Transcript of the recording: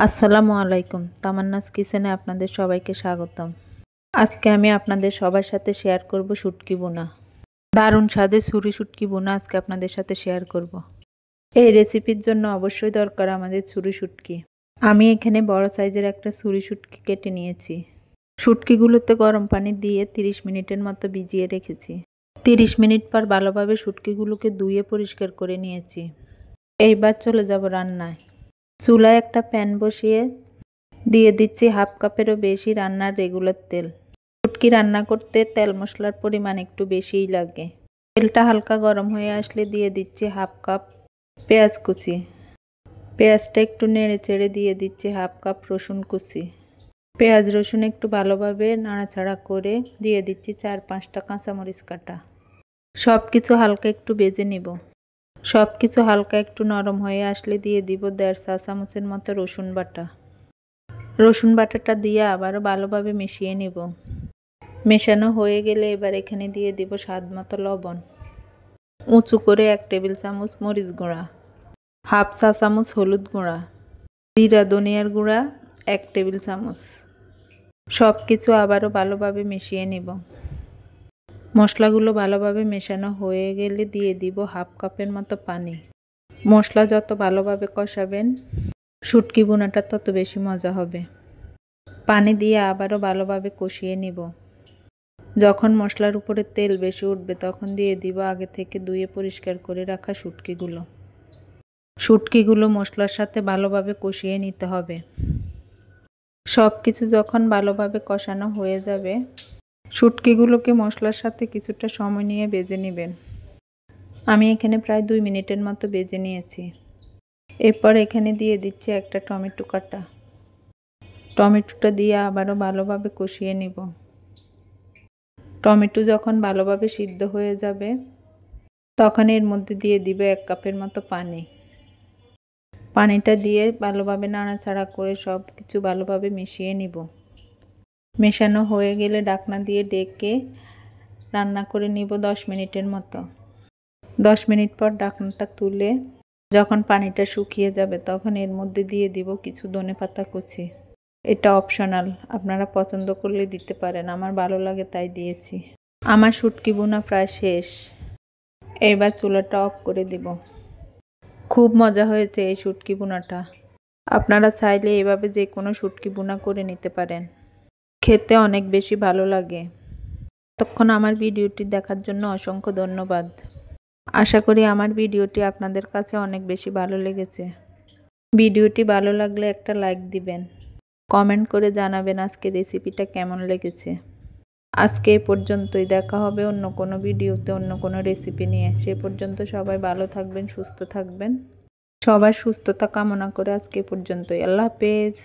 আসসালামু আলাইকুম। তামান্নাস কিচেনে আপনাদের সবাইকে স্বাগতম। আজকে আমি আপনাদের সবার সাথে শেয়ার করব শুটকি বোনা। দারুণ স্বাদের ছুরি শুটকি বোনা আজকে আপনাদের সাথে শেয়ার করব। এই রেসিপির জন্য অবশ্যই দরকার আমাদের ছুরি শুটকি। আমি এখানে বড় সাইজের একটা ছুরি শুটকি কেটে নিয়েছি। শুটকিগুলোতে গরম পানি দিয়ে 30 মিনিটের মতো ভিজিয়ে রেখেছি। 30 মিনিট পর ভালোভাবে শুটকিগুলোকে ধুয়ে পরিষ্কার করে নিয়েছি। এইবার চলে যাব রান্নায়। চুলায় একটা প্যান বসিয়ে দিয়ে দিচ্ছি হাফ কাপেরও বেশি রান্নার রেগুলার তেল। শুটকি রান্না করতে তেল মশলার পরিমাণ একটু বেশিই লাগে। তেলটা হালকা গরম হয়ে আসলে দিয়ে দিচ্ছি হাফ কাপ পেঁয়াজ কুচি। পেঁয়াজটা একটু নেড়ে চেড়ে দিয়ে দিচ্ছি হাফ কাপ রসুন কুচি। পেঁয়াজ রসুন একটু ভালোভাবে নাড়াচাড়া করে দিয়ে দিচ্ছি 4-5টা কাঁচামরিচ কাটা। সব কিছু হালকা একটু ভেজে নিব। সব কিছু হালকা একটু নরম হয়ে আসলে দিয়ে দিব 1.5 চা চামচের মতো রসুন বাটা। রসুন বাটাটা দিয়ে আবারও ভালোভাবে মিশিয়ে নিব। মেশানো হয়ে গেলে এবার এখানে দিয়ে দিব স্বাদ মতো লবণ। উঁচু করে 1 টেবিল চামচ মরিচ গুঁড়া, হাফ চা চামচ হলুদ গুঁড়া, জিরা ধনিয়ার গুঁড়া 1 টেবিল চামচ। সব কিছু আবারও ভালোভাবে মিশিয়ে নিব। মশলাগুলো ভালোভাবে মেশানো হয়ে গেলে দিয়ে দিব হাফ কাপের মতো পানি। মশলা যত ভালোভাবে কষাবেন শুটকি বোনাটা তত বেশি মজা হবে। পানি দিয়ে আবারও ভালোভাবে কষিয়ে নিব। যখন মশলার উপরে তেল বেশি উঠবে তখন দিয়ে দিব আগে থেকে ধুয়ে পরিষ্কার করে রাখা শুটকিগুলো। শুটকিগুলো মশলার সাথে ভালোভাবে কষিয়ে নিতে হবে। সব কিছু যখন ভালোভাবে কষানো হয়ে যাবে শুটকিগুলোকে মশলার সাথে কিছুটা সময় নিয়ে ভেজে নেবেন। আমি এখানে প্রায় 2 মিনিটের মতো ভেজে নিয়েছি। এরপর এখানে দিয়ে দিচ্ছি একটা টমেটো কাটা। টমেটোটা দিয়ে আবারও ভালোভাবে কষিয়ে নিব। টমেটো যখন ভালোভাবে সিদ্ধ হয়ে যাবে তখন এর মধ্যে দিয়ে দিব 1 কাপের মতো পানি। পানিটা দিয়ে ভালোভাবে নাড়াচাড়া করে সব কিছু ভালোভাবে মিশিয়ে নিব। মেশানো হয়ে গেলে ঢাকনা দিয়ে ঢেকে রান্না করে নিব 10 মিনিটের মতো। 10 মিনিট পর ঢাকনাটা তুলে যখন পানিটা শুকিয়ে যাবে তখন এর মধ্যে দিয়ে দিব কিছু ধনেপাতা কুচি। এটা অপশনাল, আপনারা পছন্দ করলে দিতে পারেন, আমার ভালো লাগে তাই দিয়েছি। আমার শুটকি বোনা প্রায় শেষ। এবার চুলাটা অফ করে দিব। খুব মজা হয়েছে এই শুটকি বোনাটা। আপনারা চাইলে এভাবে যে কোনো শুটকি বোনা করে নিতে পারেন, খেতে অনেক বেশি ভালো লাগে। ততক্ষণ আমার ভিডিওটি দেখার জন্য অসংখ্য ধন্যবাদ। আশা করি আমার ভিডিওটি আপনাদের কাছে অনেক বেশি ভালো লেগেছে। ভিডিওটি ভালো লাগলে একটা লাইক দিবেন, কমেন্ট করে জানাবেন আজকে রেসিপিটা কেমন লেগেছে। আজকে এ পর্যন্তই, দেখা হবে অন্য কোনো ভিডিওতে অন্য কোনো রেসিপি নিয়ে। সে পর্যন্ত সবাই ভালো থাকবেন, সুস্থ থাকবেন। সবার সুস্থতা কামনা করে আজকে এ পর্যন্তই। আল্লাহ হাফেজ।